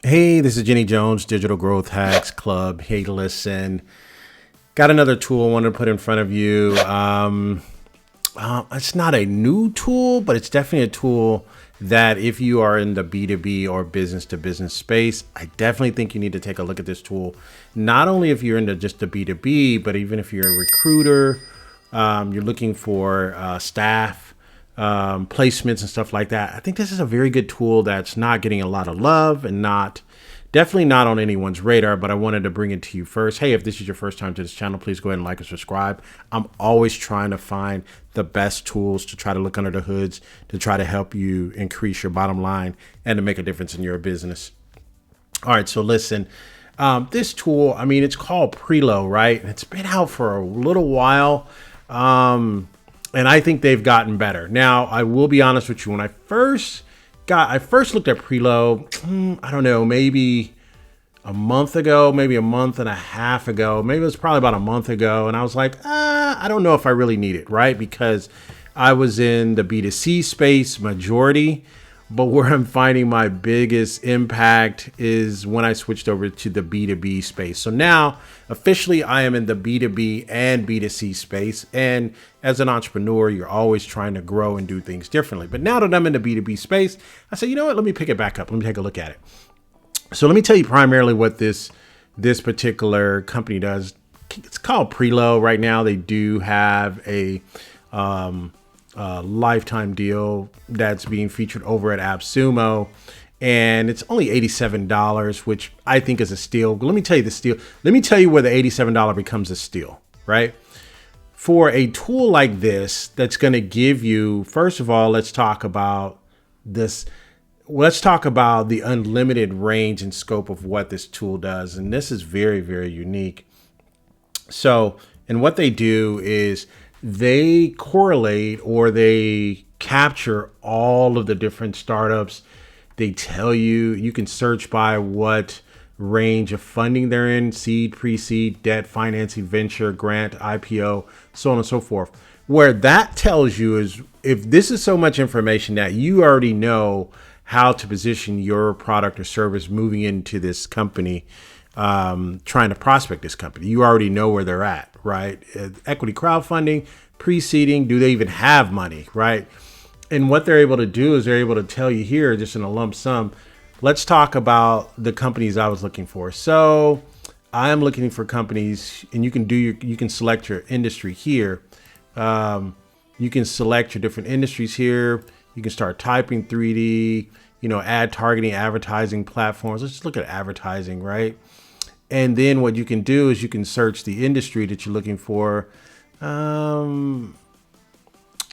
Hey, this is Jenny Jones, Digital Growth Hacks Club. Hey, listen, got another tool I wanted to put in front of you. It's not a new tool, but it's definitely a tool that if you are in the B2B or business to business space, I definitely think you need to take a look at this tool. Not only if you're into just the B2B, but even if you're a recruiter, you're looking for staff, placements and stuff like that. I think this is a very good tool that's not getting a lot of love and definitely not on anyone's radar, but I wanted to bring it to you first. Hey, if this is your first time to this channel, please go ahead and like and subscribe. I'm always trying to find the best tools to try to look under the hoods to try to help you increase your bottom line and to make a difference in your business. All right, so listen, this tool, it's called Prelo, right? It's been out for a little while. And I think they've gotten better. Now, I will be honest with you. When I first looked at Prelo, I don't know, maybe a month ago, maybe a month and a half ago, maybe it was probably about a month ago. And I was like, I don't know if I really need it, right? Because I was in the B2C space majority, but where I'm finding my biggest impact is when I switched over to the B2B space. So now officially I am in the B2B and B2C space. And as an entrepreneur, you're always trying to grow and do things differently. But now that I'm in the B2B space, I say, you know what, let me pick it back up. Let me take a look at it. So let me tell you primarily what this particular company does. It's called Prelo right now. They do have a lifetime deal that's being featured over at AppSumo, and it's only $87, which I think is a steal. But let me tell you the steal. Let me tell you where the $87 becomes a steal, right? For a tool like this, that's going to give you, first of all, let's talk about this. Let's talk about the unlimited range and scope of what this tool does. And this is very, very unique. So, and what they do is they correlate or they capture all of the different startups. They tell you can search by what range of funding they're in: seed, pre-seed, debt, financing, venture, grant, IPO, so on and so forth. Where that tells you is if this is so much information that you already know how to position your product or service moving into this company, trying to prospect this company. You already know where they're at, right? Equity crowdfunding, pre-seeding, do they even have money, right? And what they're able to do is they're able to tell you here, just in a lump sum. Let's talk about the companies I was looking for. So I am looking for companies, and you can select your industry here. You can select your different industries here. You can start typing 3D, ad targeting, advertising platforms. Let's just look at advertising, right? And then what you can do is you can search the industry that you're looking for.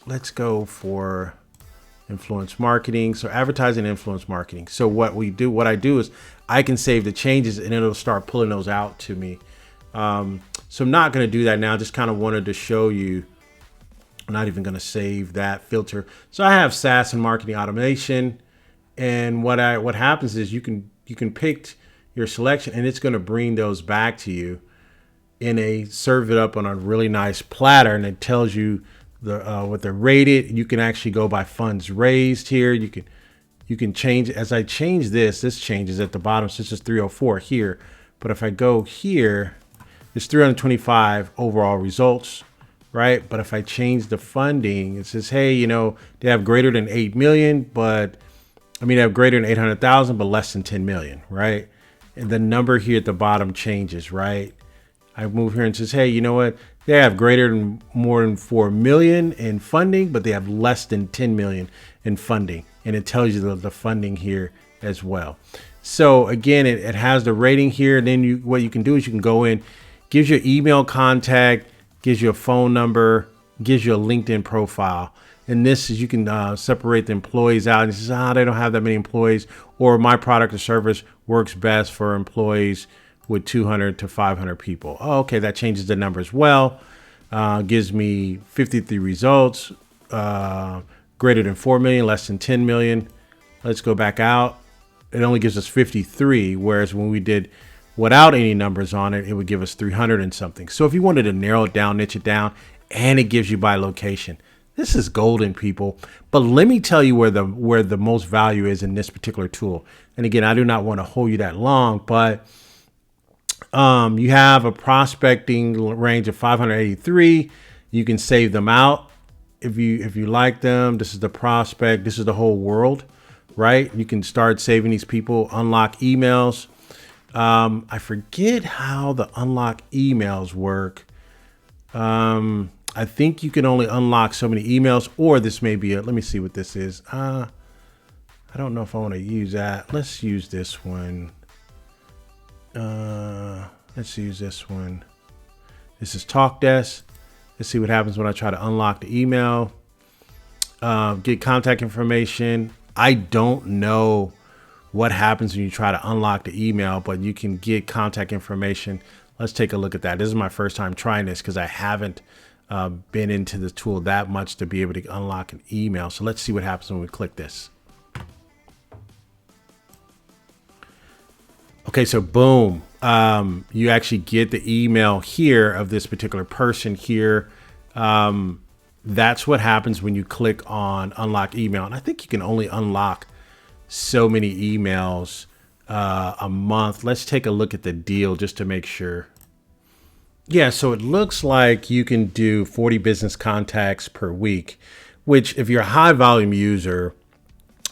Let's go for influence marketing. So advertising, influence marketing. So what I do is I can save the changes and it'll start pulling those out to me. So I'm not going to do that now. Just kind of wanted to show you. I'm not even going to save that filter. So I have SaaS and marketing automation. And what happens is you can pick your selection and it's going to bring those back to you serve it up on a really nice platter, and it tells you what they're rated. You can actually go by funds raised here. You can change. As I change this changes at the bottom. So this is 304 here. But if I go here, it's 325 overall results, right? But if I change the funding, it says, hey, they have greater than 8 million, they have greater than 800,000, but less than 10 million, right? And the number here at the bottom changes, right? I move here and says, hey, you know what? They have more than 4 million in funding, but they have less than 10 million in funding. And it tells you the funding here as well. So again, it has the rating here. And then what you can do is you can go in, gives you email contact, gives you a phone number, gives you a LinkedIn profile. And this is, you can separate the employees out. And it says, they don't have that many employees, or my product or service works best for employees with 200 to 500 people. Oh, okay, that changes the number as well. Gives me 53 results, greater than 4 million, less than 10 million. Let's go back out. It only gives us 53, whereas when we did without any numbers on it, it would give us 300 and something. So if you wanted to narrow it down, niche it down, and it gives you by location, This is golden, people. But let me tell you where the most value is in this particular tool. And again, I do not want to hold you that long, but you have a prospecting range of 583. You can save them out if you like them. This is the prospect. This is the whole world, right? You can start saving these people. Unlock emails. I forget how the unlock emails work. I think you can only unlock so many emails, or this may be let me see what this is. I don't know if I want to use that. Let's use this one. Let's use this one. This is TalkDesk. Let's see what happens when I try to unlock the email. Get contact information. I don't know what happens when you try to unlock the email, but you can get contact information. Let's take a look at that. This is my first time trying this because I haven't been into the tool that much to be able to unlock an email. So let's see what happens when we click this. Okay, so boom, you actually get the email here of this particular person here. That's what happens when you click on unlock email. And I think you can only unlock so many emails a month. Let's take a look at the deal just to make sure. Yeah, so it looks like you can do 40 business contacts per week, which if you're a high volume user,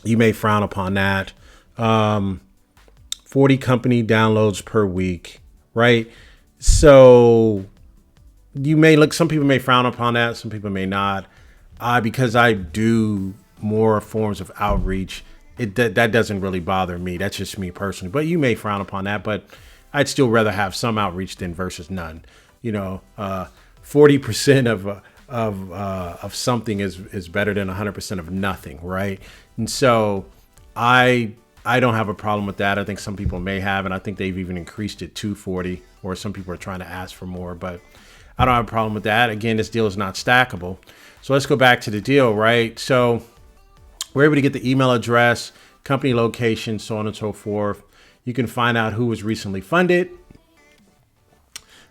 you may frown upon that. 40 company downloads per week, right? So you may look, some people may frown upon that, some people may not. Because I do more forms of outreach, that doesn't really bother me. That's just me personally. But you may frown upon that, but I'd still rather have some outreach than versus none. 40% of something is better than 100% of nothing, right? And so I don't have a problem with that. I think some people may have, and I think they've even increased it to 40, or some people are trying to ask for more, but I don't have a problem with that. Again, this deal is not stackable. So let's go back to the deal, right? So we're able to get the email address, company location, so on and so forth. You can find out who was recently funded.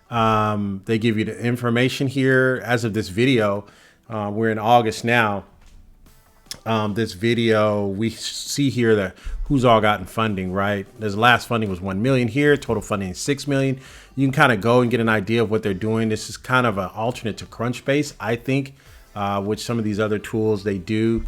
They give you the information here as of this video. We're in August now. This video, we see here that who's all gotten funding, right? This last funding was 1 million here, total funding is 6 million. You can kind of go and get an idea of what they're doing. This is kind of an alternate to Crunchbase, I think, which some of these other tools they do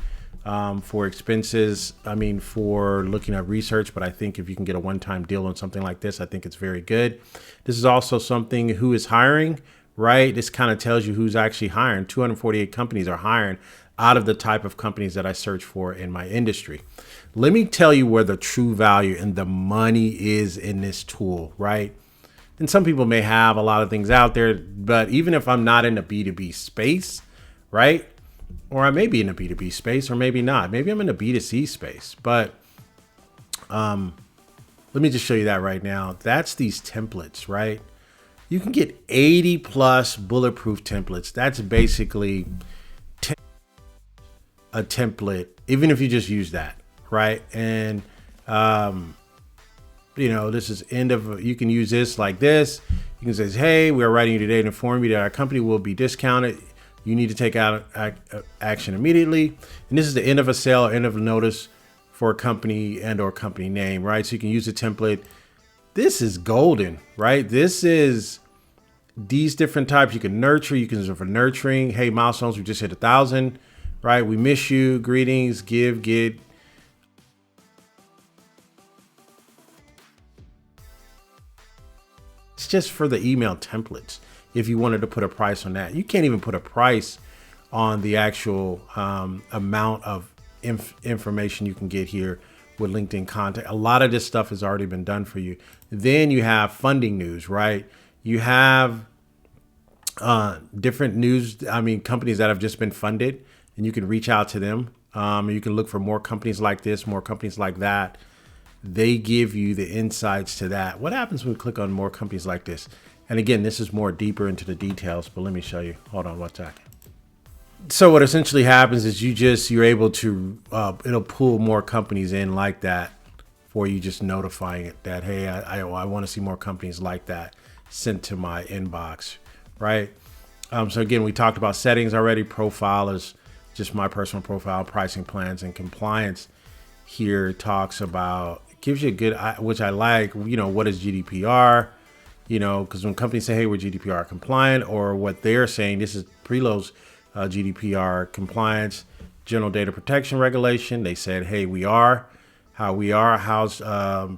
for expenses. I mean, for looking at research, but I think if you can get a one-time deal on something like this, I think it's very good. This is also something who is hiring, right? This kind of tells you who's actually hiring. 248 companies are hiring out of the type of companies that I search for in my industry. Let me tell you where the true value and the money is in this tool, right? And some people may have a lot of things out there, but even if I'm not in the B2B space, right? Or I may be in a B2B space, or maybe not. Maybe I'm in a B2C space, but let me just show you that right now. That's these templates, right? You can get 80 plus bulletproof templates. That's basically a template, even if you just use that, right? And this is end of, you can use this like this. You can say, hey, we're writing you today to inform you that our company will be discounted. You need to take out action immediately. And this is the end of a sale, end of a notice for a company and or company name, right? So you can use the template. This is golden, right? This is these different types. You can nurture, you can use it for nurturing. Hey, milestones, we just hit 1,000, right? We miss you, greetings, give, get. It's just for the email templates. If you wanted to put a price on that, you can't even put a price on the actual amount of information you can get here with LinkedIn content. A lot of this stuff has already been done for you. Then you have funding news, right? You have different news. I mean, companies that have just been funded, and you can reach out to them. You can look for more companies like this, more companies like that. They give you the insights to that. What happens when we click on more companies like this? And again, this is more deeper into the details, but let me show you. Hold on 1 second. So what essentially happens is you're able to, it'll pull more companies in like that for you, just notifying it that, hey, I want to see more companies like that sent to my inbox, right? So again, we talked about settings already. Profile is just my personal profile, pricing plans, and compliance here talks about, gives you a good, which I like, what is GDPR, because when companies say, hey, we're GDPR compliant, or what they're saying, this is Prelo's GDPR compliance, General Data Protection Regulation. They said, hey, we are, how's Prelo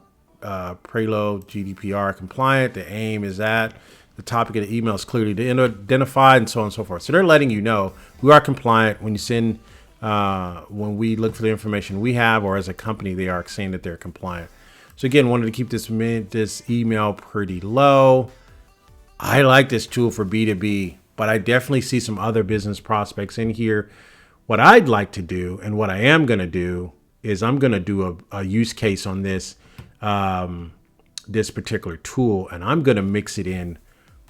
GDPR compliant? The aim is that the topic of the email is clearly identified, and so on and so forth. So they're letting you know we are compliant when you send, when we look for the information we have, or as a company, they are saying that they're compliant. So again, wanted to keep this email pretty low. I like this tool for B2B, but I definitely see some other business prospects in here. What I'd like to do, and what I am going to do, is I'm going to do a use case on this, this particular tool, and I'm going to mix it in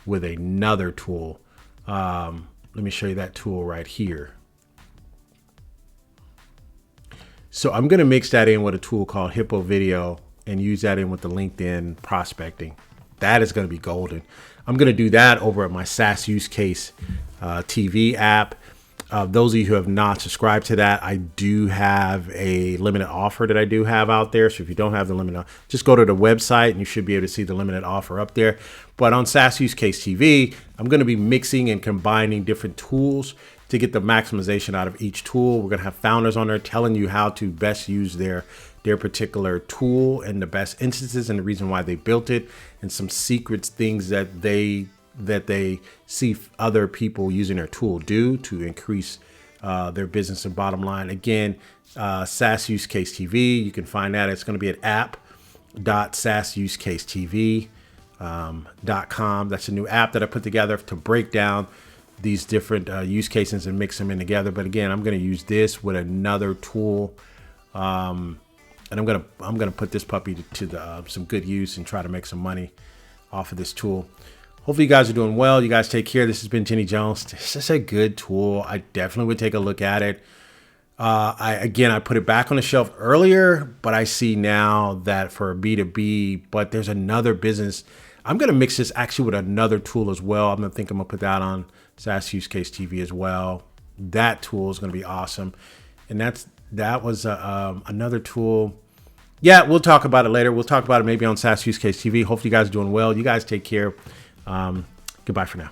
with another tool. Let me show you that tool right here. So I'm going to mix that in with a tool called Hippo Video and use that in with the LinkedIn prospecting. That is going to be golden. I'm going to do that over at my SaaS use case TV app. Those of you who have not subscribed to that, I do have a limited offer that I do have out there. So if you don't have the limited, just go to the website and you should be able to see the limited offer up there. But on SaaS Use Case TV, I'm going to be mixing and combining different tools to get the maximization out of each tool. We're going to have founders on there telling you how to best use their particular tool and the best instances and the reason why they built it, and some secrets, things that they see other people using their tool do to increase their business and bottom line. Again, SaaS Use Case TV, you can find that. It's going to be at app.sasusecasetv.com. That's a new app that I put together to break down these different use cases and mix them in together. But again, I'm going to use this with another tool, and I'm gonna put this puppy to some good use and try to make some money off of this tool. Hopefully you guys are doing well. You guys take care. This has been Jenny Jones. This is a good tool. I definitely would take a look at it. I put it back on the shelf earlier, but I see now that for B2B, but there's another business. I'm going to mix this actually with another tool as well. I'm going to put that on SaaS Use Case TV as well. That tool is going to be awesome. And that was another tool. Yeah, we'll talk about it later. We'll talk about it maybe on SaaS Use Case TV. Hopefully you guys are doing well. You guys take care. Goodbye for now.